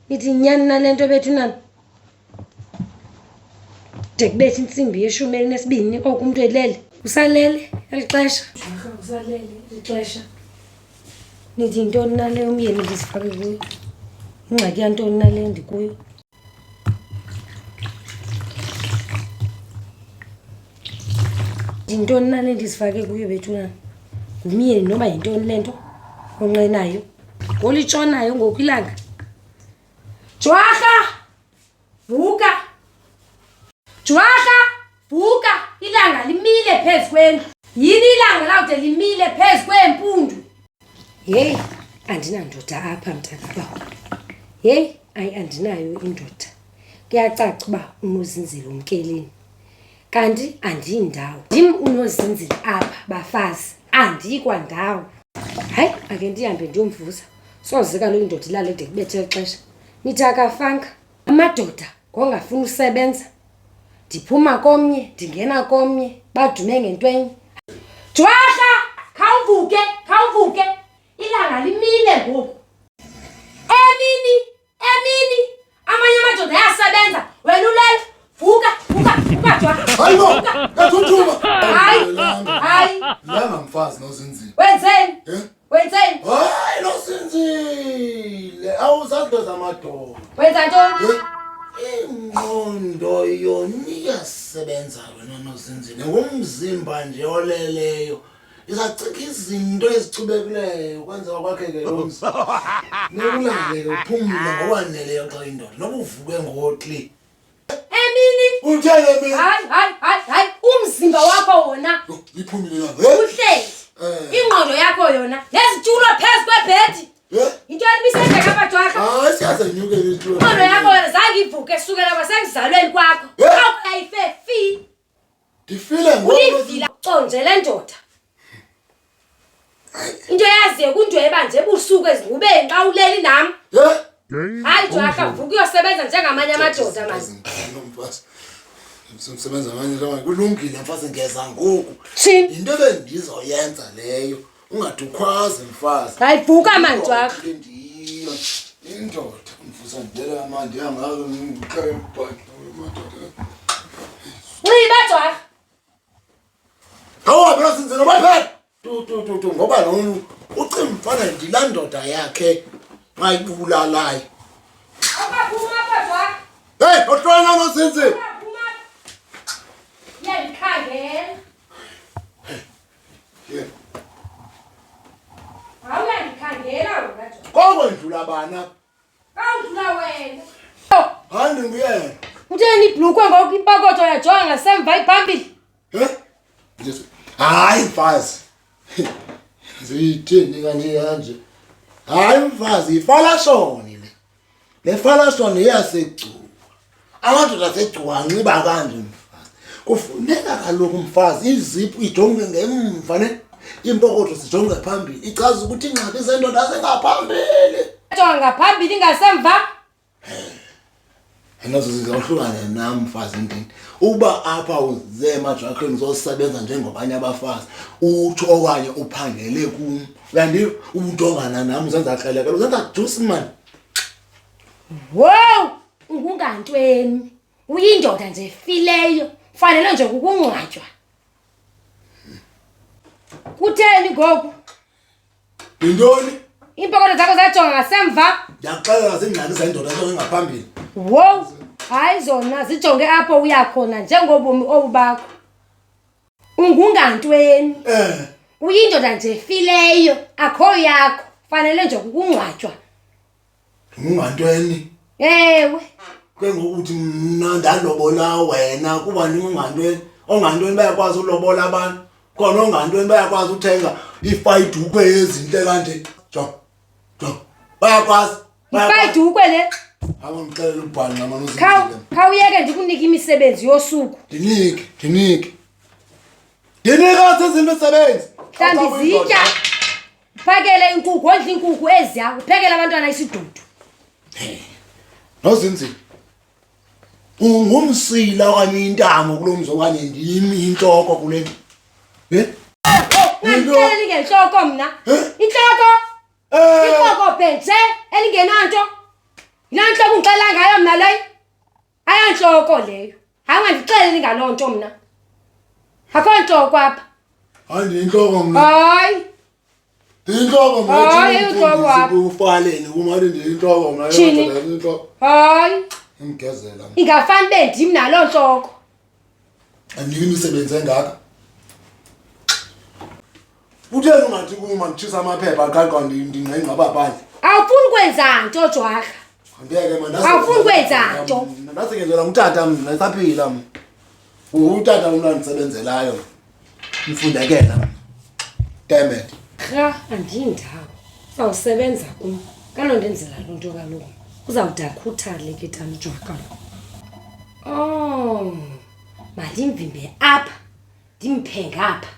Nithi nyani nalento bethu nani. Dekubethe insimbi yeshumi elinesibini oku umuntu elele. Usalele elixesha. Usalele elixesha. Nithi intoni nale umyeni ndisifake kuyo. Ingxaki yantoni nale ndikuyo. Intoni nale ndisifake kuyo bethu nani. Ngumyeni noma yintoni lento onqenayo. Ngolitshonayo ngokwilanga. Jwaka! Vuka! Jwaka! Vuka! Ilanga limile phezu kwendlu. Yini ilanga lawude limile phezu kwempundu? Hey, andinandoda apha mntakababa. Hey, andinayo indoda. Kuyacaca uba unozinzile umkeleni. Kanti andiyindawo. Ndim unozinzile apha bafazi. Andiyikwa ndawo. Hayi, ake ndihambe ndiyomvusa. Soze kaloku indoda ilale de kubethe ixesha. Nithi akafanga amadoda ngongafuna usebenza. Ndiphuma komnye, ndingena komnye, badume ngentwenye. Jwaka! Khawuvuke! Ilanga limile ngoku. Emini! Amanye amadoda ayasebenza. Wena ulele. Vuka, Jwaka. Hayibo, yathuthuma. Hayi. Langa mfazi nozinzile. Wenzeni? Hayi nozinzile. Awuzadloza amadoda. Wenza ntoni? Ingqondo yona iyasebenza wena nozinzile. Ngumzimba nje oleleyo. Izachika izinto ezicubekileyo kwenza kwakheke lo mzimba. Nekulale uphumule ngokwaneleyo xa indoda. Noba uvuke ngotli. Emini. Uthele mina. Hayi. Umzimba wakho wona. Iphumile na. Uhlezi. Ingqondo yakho yona. Nezitulo phezu kwebhedi. Into ebisenzeka apha Jwaka. Hayi siyazenyukela isitulo. Ingqondo yakho yona zange ivuke sukela kwasekuzalweni kwakho. Awuyife fi. Ndifile Ulivila conje le ndoda. Into yaziye kundweba nje ebusuku ezingubeni xa uleli nami. Hayi Jwaka vuka uyosebenza njengamanye amadoda manje. Umsebenza manje la kulungile mfazi ngeza ngoku. Thini? Into ebendizoyenza leyo. Ungadukhwazi mfazi. Hayi vuka manje Jwaka. Indoda mfusa ndela amandi yangazo ngikhaya ubhaki madoda. Nciba Jwaka. Hawa phela sinzela baphela. Tu ngoba lo ucimfana ndilandoda yakhe mayibulalayo. Akaphuma apha Jwaka. Hey, ohlwana nozinzile. Yandikhangela. Yeah. Awuyandikhangela wena Jwaka. Kwawendlula bana. Kawudlula wena. Hayi ngiyena. Utheni ibhlukwe ngoku impokotho yajonga ngasemva iphambili? Hayi mfazi. Zithini kanje? Hayi mfazi, ifalashoni le. Le falashoni iyasecuwa. Amadoda asecuwa anxiba kanje mfazi. Kufuneka kaloku mfazi iziphu ijonge ngemva ne. Impokotho sijonge phambili. Ichaza ukuthi ingxaki sendoda sengaphambili. Jonga ngaphambili ngasemva. Anazo zizohlukana nami mfazi ndini. Uba apha uze emaJwakheni uzosebenza njengobanye abafazi. Uthi okanye uphangele kum. Kanti ubutongana nami uzenza hleleke. Uzenza juice man. Wow! Ungungantweni. Uyindoda nje efileyo. Fanele nje ukungcwatywa. Kutheni ngoku? Yintoni? Impokotho zakho zajonga ngasemva. Ndiyaxelela zingxaki zendoda engaphambili. Wow! Hayi zona zijonge apho uyakhona njengobomi obubakho. Ungungantweni. Uyindoda nje efileyo, akho yakho. Fanele nje ukungcwatywa. Ungantweni? Ewe. Ke ngokuthi mna ndalobola wena kuba ningantweni. Ongantweni bayakwazi ulobola abantu. Khona ongantweni bayakwazi uthenga ifayidukwe ezinhle kanje. Jo. Bayakwazi. Ifayidukwe le. Awungixelela ubhali namanuzi. Khawuyeke ndikunike imisebenzi yosuku. Ndinike izinto ezisebenzi. Mhlambi zitya. Uphakele inkukhu, ondla inkukhu eziya, uphekele abantwana isidudu. Nozinzile. Ungumsila okanye intamo kulomzi okanye ndimi inhloko kule. Ngicela ngenhloko mina. Inhloko. Inhloko bhenje elingenanto. Nanhloko ungixela ngayo mina leyo. Ayanhloko leyo. Angandixeleli ngalonto mina. Akho nto kwapha. Hayi inhloko mina. Hayi. Inhloko Hayi, inhloko manje ufaleni kumali nje inhloko mina Thini? inhloko. Hayi. Ngigezela. Ingafani bendim nalo nhloko. Andikini imisebenzi engaka. Utheni ungathi kuma ngitshisa amaphepha aqaqqa ndingqengqaba phandle. Awufuni kwenza nto Jwaka. Ngeke manje Awufuni kwenza nto. Nasekenzela umtata mina esaphila mina. Utata umntana ndisebenzelayo. Ngifundekela mina. Damn it. Cha andindawo. Sawusebenza kum. Kanondenzela lonto kaloku. Uzawudakhuthale ke tani Jwaka. Oh. Mali mvimbe apha. Ndimphe ngapha.